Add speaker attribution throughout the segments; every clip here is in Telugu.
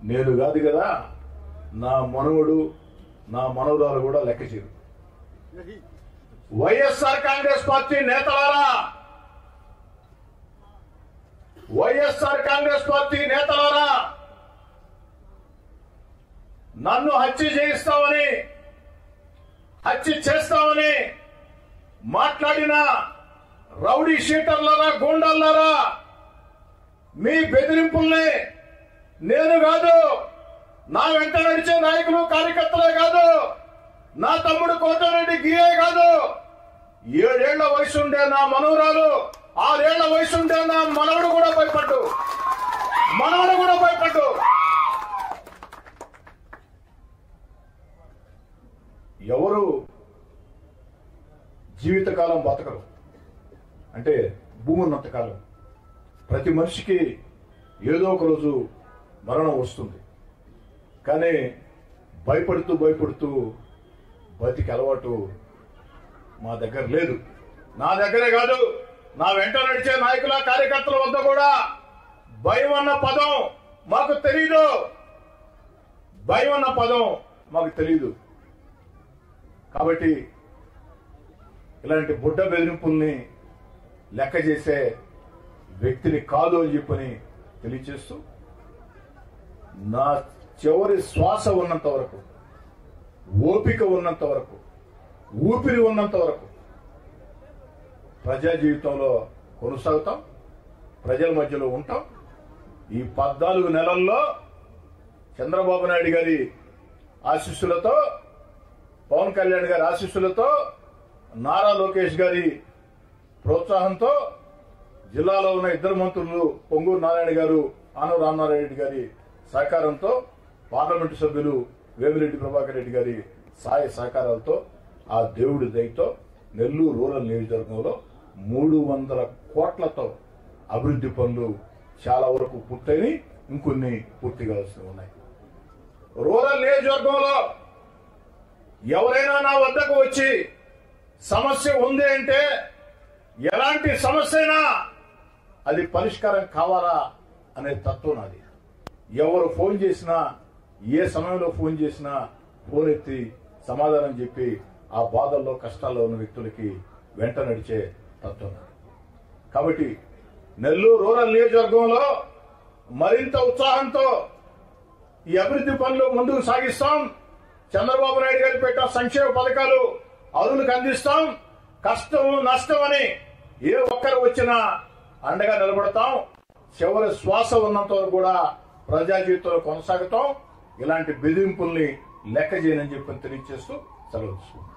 Speaker 1: నేను కాదు కదా, నా మనవడు నా మనవరాలు కూడా లెక్క చేయరు. వైఎస్ఆర్ కాంగ్రెస్ పార్టీ నేతలారా, వైఎస్ఆర్ కాంగ్రెస్ పార్టీ నేతలారా, నన్ను హత్య చేయిస్తామని, హత్య చేస్తామని మాట్లాడిన రౌడీ షీటర్లారా, గూండాలారా, మీ బెదిరింపుల్ని నేను కాదు, నా వెంట నడిచే నాయకులు కార్యకర్తలే కాదు, నా తమ్ముడు కోటరెడ్డి గియే కాదు, 7 ఏళ్ల వయసు ఉండే నా మనవరాలు, 6 ఏళ్ల వయసు ఉండే నా మనవడు కూడా భయపడ్డు. ఎవరు జీవితకాలం బతకరు అంటే భూమి ఉన్నంతకాలం ప్రతి మనిషికి ఏదో ఒక రోజు మరణం వస్తుంది. కానీ భయపడుతూ బతికి అలవాటు మా దగ్గర లేదు. నా దగ్గరే కాదు, నా వెంట నడిచే నాయకుల కార్యకర్తల వద్ద కూడా భయం అన్న పదం మాకు తెలీదు. కాబట్టి ఇలాంటి బుడ్డ బెదిరింపుల్ని లెక్క చేసే వ్యక్తిని కాదు అని చెప్పని తెలియచేస్తూ, నా చివరి శ్వాస ఉన్నంత వరకు, ఓపిక ఉన్నంత వరకు, ఊపిరి ఉన్నంత వరకు ప్రజా జీవితంలో కొనసాగుతాం, ప్రజల మధ్యలో ఉంటాం. ఈ 14 నెలల్లో చంద్రబాబు నాయుడు గారి ఆశీస్సులతో, పవన్ కళ్యాణ్ గారి ఆశీస్సులతో, నారా లోకేష్ గారి ప్రోత్సాహంతో, జిల్లాలో ఉన్న 2 మంత్రులు పొంగూరు నారాయణ గారు, ఆనవ రామనారాయణ గారి సహకారంతో, పార్లమెంటు సభ్యులు వేమిరెడ్డి ప్రభాకర్ రెడ్డి గారి సహాయ సహకారాలతో, ఆ దేవుడి దయతో నెల్లూరు రూరల్ నియోజకవర్గంలో 300 కోట్లతో అభివృద్ధి పనులు చాలా వరకు పూర్తయి ఇంకొన్ని పూర్తి కావాల్సి ఉన్నాయి. రూరల్ నియోజకవర్గంలో ఎవరైనా నా వద్దకు వచ్చి సమస్య ఉంది అంటే, ఎలాంటి సమస్య అయినా అది పరిష్కారం కావాలా అనే తత్వం నాది. ఎవరు ఫోన్ చేసినా, ఏ సమయంలో ఫోన్ చేసినా ఫోన్ ఎత్తి సమాధానం చెప్పి ఆ బాధల్లో కష్టాల్లో ఉన్న వ్యక్తులకి వెంట నడిచే తత్వం నాది. కాబట్టి నెల్లూరు రూరల్ నియోజకవర్గంలో మరింత ఉత్సాహంతో ఈ అభివృద్ధి పనులు ముందుకు సాగిస్తాం. చంద్రబాబు నాయుడు గారు పెట్టిన సంక్షేమ పథకాలు అరువులకు అందిస్తాం. కష్టం నష్టం అని ఏ ఒక్కరు వచ్చినా అండగా నిలబడతాం. చివరి శ్వాస ఉన్నంత వరకు కూడా ప్రజా జీవితంలో కొనసాగుతాం. ఇలాంటి బెదిరింపుల్ని లెక్క చేయనని చెప్పి తెలియజేస్తూ సెలవు తీసుకుంటాం.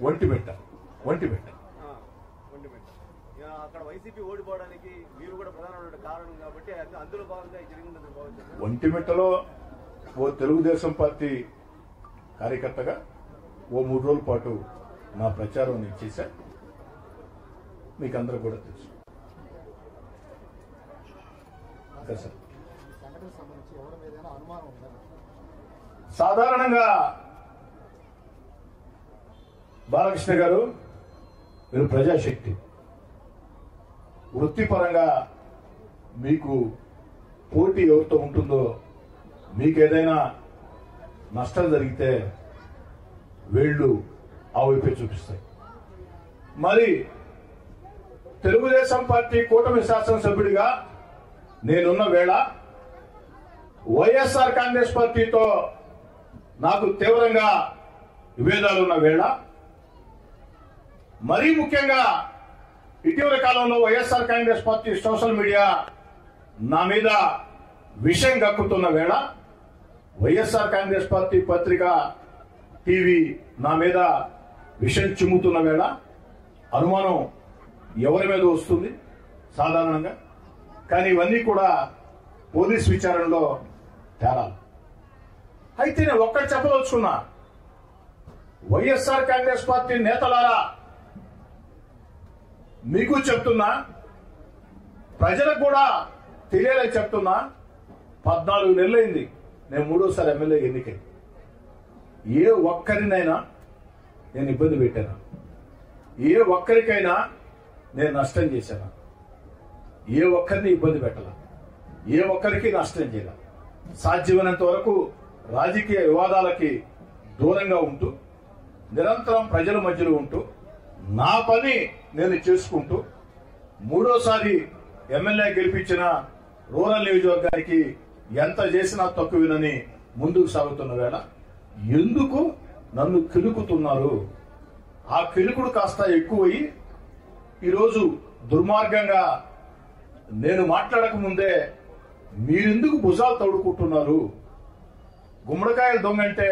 Speaker 1: ఒంటిమిట్ట
Speaker 2: అక్కడ వైసీపీ ఓడిపోవడానికి మీరు కూడా ప్రధానమైన కారణం కాబట్టి అందులో భాగంగా జరిగిందని భావించారు.
Speaker 1: ఒంటిమిట్టలో ఓ తెలుగుదేశం పార్టీ కార్యకర్తగా ఓ 3 రోజుల పాటు నా ప్రచారం నేను చేశా. మీకు అందరూ కూడా తెలుసు. సాధారణంగా బాలకృష్ణ గారు, మీరు ప్రజాశక్తి, వృత్తిపరంగా మీకు పోటీ ఎవరితో ఉంటుందో, మీకు ఏదైనా నష్టం జరిగితే వేళ్లు ఆ వైపే చూపిస్తాయి. మరి తెలుగుదేశం పార్టీ కూటమి శాసనసభ్యుడిగా నేనున్న వేళ వైఎస్ఆర్ కాంగ్రెస్ పార్టీతో నాకు తీవ్రంగా విభేదాలున్న వేళ, మరీ ముఖ్యంగా ఇటీవల కాలంలో YSR Congress party social media నా మీద విషయం కక్కుతున్న వేళ, వైఎస్ఆర్ కాంగ్రెస్ పార్టీ పత్రిక టీవీ నా మీద విషయం చిమ్ముతున్న వేళ అనుమానం ఎవరి మీద వస్తుంది సాధారణంగా. కానీ ఇవన్నీ కూడా పోలీస్ విచారణలో తేలాలి. అయితే నేను ఒక్కటి చెప్పదలుచుకున్నా, వైఎస్ఆర్ కాంగ్రెస్ పార్టీ నేతలారా, మీకు చెప్తున్నా, ప్రజలకు కూడా తెలియాలని చెప్తున్నా, 14 నెలలైంది నేను 3వ సారి ఎమ్మెల్యే ఎన్నికై. ఏ ఒక్కరినైనా నేను ఇబ్బంది పెట్టాను? ఏ ఒక్కరికైనా నేను నష్టం చేశాను? ఏ ఒక్కరిని ఇబ్బంది పెట్టాల, ఏ ఒక్కరికి నష్టం చేయాల. సాధ్యమైనంత వరకు రాజకీయ వివాదాలకి దూరంగా ఉంటూ నిరంతరం ప్రజల మధ్యలో ఉంటూ నా పని నేను చేసుకుంటూ మూడోసారి ఎమ్మెల్యే గెలిపించిన రూరల్ నియోజకవర్గానికి ఎంత చేసినా తక్కువేనని ముందుకు సాగుతున్న వేళ ఎందుకు నన్ను కిలుకుతున్నారు? ఆ కిలుకుడు కాస్త ఎక్కువయ్యి ఈరోజు దుర్మార్గంగా నేను మాట్లాడక ముందే మీరెందుకు భుజాలు తోడుకుంటున్నారు? గుమ్మడికాయల దొంగ అంటే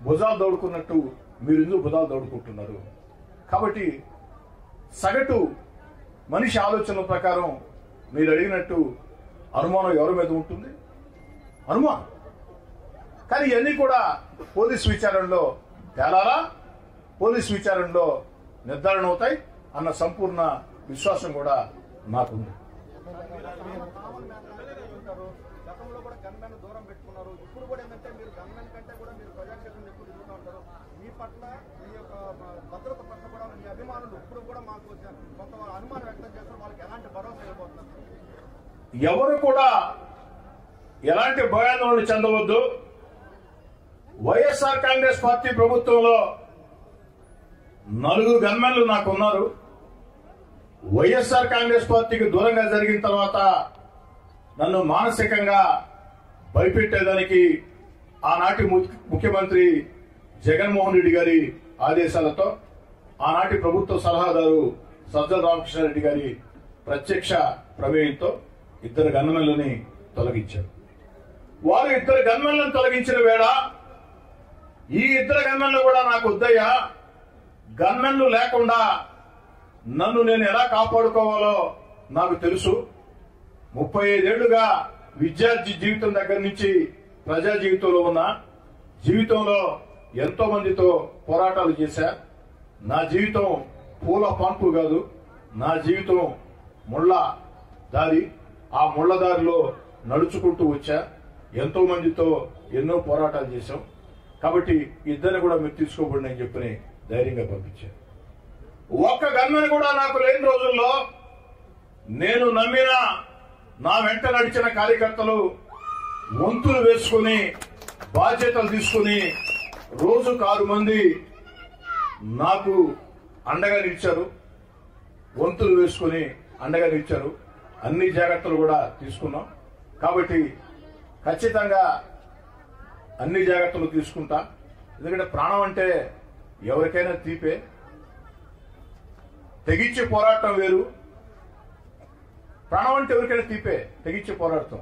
Speaker 1: భుజాలు తోడుకున్నట్టు మీరెందుకు భుజాలు తోడుకుంటున్నారు? కాబట్టి సగటు మనిషి ఆలోచనల ప్రకారం మీరు అడిగినట్టు అనుమానం ఎవరి మీద ఉంటుంది? అనుమానం. కానీ ఇవన్నీ కూడా పోలీస్ విచారణలో తేలాలా, పోలీస్ విచారణలో నిర్ధారణ అవుతాయి అన్న సంపూర్ణ విశ్వాసం కూడా నాకుంది.
Speaker 2: గతంలో కూడా గన్మెన్ దూరం పెట్టుకున్నారు. ఇప్పుడు కూడా ఏంటంటే మీరు గన్మెన్ కంటే కూడా మీరు ప్రజాక్షేత్రం ఎక్కువ తిరుగుతూ ఉంటారు. మీ పట్ల మీ యొక్క భద్రత పట్ల కూడా మీ అభిమానులు ఇప్పుడు కూడా మాకు కొంత అనుమానం వ్యక్తం చేస్తారు. వాళ్ళకి ఎలాంటి భరోసా ఇవ్వబోతున్నారు?
Speaker 1: ఎవరు కూడా ఎలాంటి భయాందోళన చెందవద్దు. వైఎస్ఆర్ కాంగ్రెస్ పార్టీ ప్రభుత్వంలో 4 గన్మెన్లు నాకున్నారు. వైఎస్ఆర్ కాంగ్రెస్ పార్టీకి దూరంగా జరిగిన తర్వాత నన్ను మానసికంగా భయపెట్టేదానికి ఆనాటి ముఖ్యమంత్రి జగన్మోహన్ రెడ్డి గారి ఆదేశాలతో ఆనాటి ప్రభుత్వ సలహాదారు సజ్జల రామకృష్ణారెడ్డి గారి ప్రత్యక్ష ప్రమేయంతో 2 గన్మెన్లని తొలగించారు. వారు 2 గన్మెన్లను తొలగించిన వేళ ఈ 2 గన్మెన్లు కూడా నాకు వద్దయ్యా, గన్మెన్లు లేకుండా నన్ను నేను ఎలా కాపాడుకోవాలో నాకు తెలుసు. 35 ఏళ్లుగా విద్యార్థి జీవితం దగ్గర నుంచి ప్రజా జీవితంలో ఉన్న జీవితంలో ఎంతో మందితో పోరాటాలు చేశా. నా జీవితం పూల పాన్పు కాదు, నా జీవితం ముళ్ళ దారి. ఆ ముళ్ళ దారిలో నడుచుకుంటూ వచ్చా. ఎంతో మందితో ఎన్నో పోరాటాలు చేశాం. కాబట్టి 2 కూడా మీరు తీసుకోబడి అని చెప్పని ధైర్యంగా పంపించారు. ఒక్క గన్మెన్ కూడా నాకు లేని రోజుల్లో నేను నమ్మిన నా వెంట నడిచిన కార్యకర్తలు వంతులు వేసుకుని బాధ్యతలు తీసుకుని రోజుకు 6 మంది నాకు అండగా నిలిచారు. వంతులు వేసుకుని అండగా నిలిచారు. అన్ని జాగ్రత్తలు కూడా తీసుకున్నాం. కాబట్టి ఖచ్చితంగా అన్ని జాగ్రత్తలు తీసుకుంటా. ఎందుకంటే ప్రాణం అంటే ఎవరికైనా తీపే. తెగించి పోరాటం వేరు, ప్రాణం అంటే ఎవరికైనా తీపే, తెగించి పోరాడతాం.